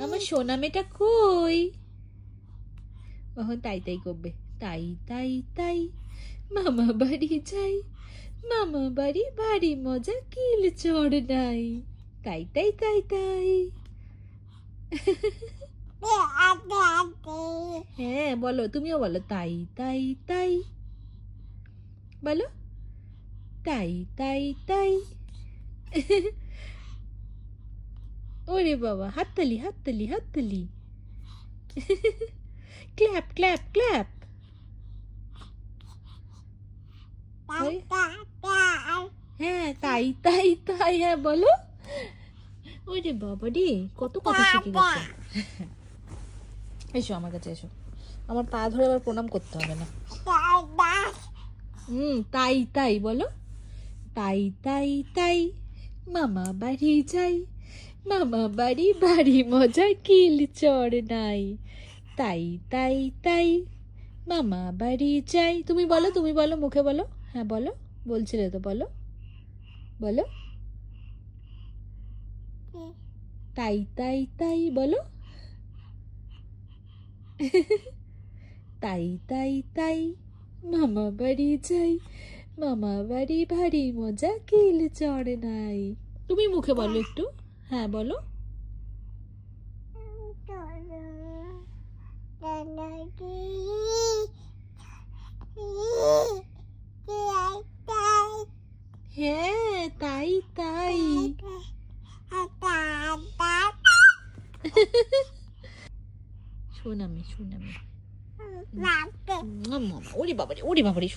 আমার সোনা মেয়েটা কই? তাই তাই করবে, তাই তাই তাই মামা বাড়ি যাই, মামা বাড়ি ভারী মজা কিল চড় নাই, তাই তাই তাই তাই। হ্যাঁ বলো, তুমিও বলো তাই তাই তাই, বলো তাই তাই তাই। ওরে বাবা, হাততালি হাততালি হাততালি। Clap clap clap. হ্যাঁ তাই তাই তাই, হ্যাঁ বলো। ওরে বাবা রে, কত কথা শিখে গেছে। এসো আমার কাছে এসো, আমার পা ধরে আবার প্রণাম করতে হবে না। তাই তাই বলো, তাই তাই তাই মামা বাড়ি যাই, মামা বাড়ি ভারী মজা কিল চড় নাই, তাই তাই তাই মামা বাড়ি যাই। তুমি বলো, তুমি বলো, মুখে বলো। হ্যাঁ বলো, বলছিলে তো, বলো বলো। তাই তাই তাই বলো। তাই তাই তাই মামা বাড়ি যাই, মামা বাড়ি ভারী মজা কিল চড় নাই। তুমি মুখে বলো একটু, হ্যাঁ বলো। হ্যাঁ তাই তাই। শোনামি শোনামি। ওরে বাবারে, ওরে বাবারে।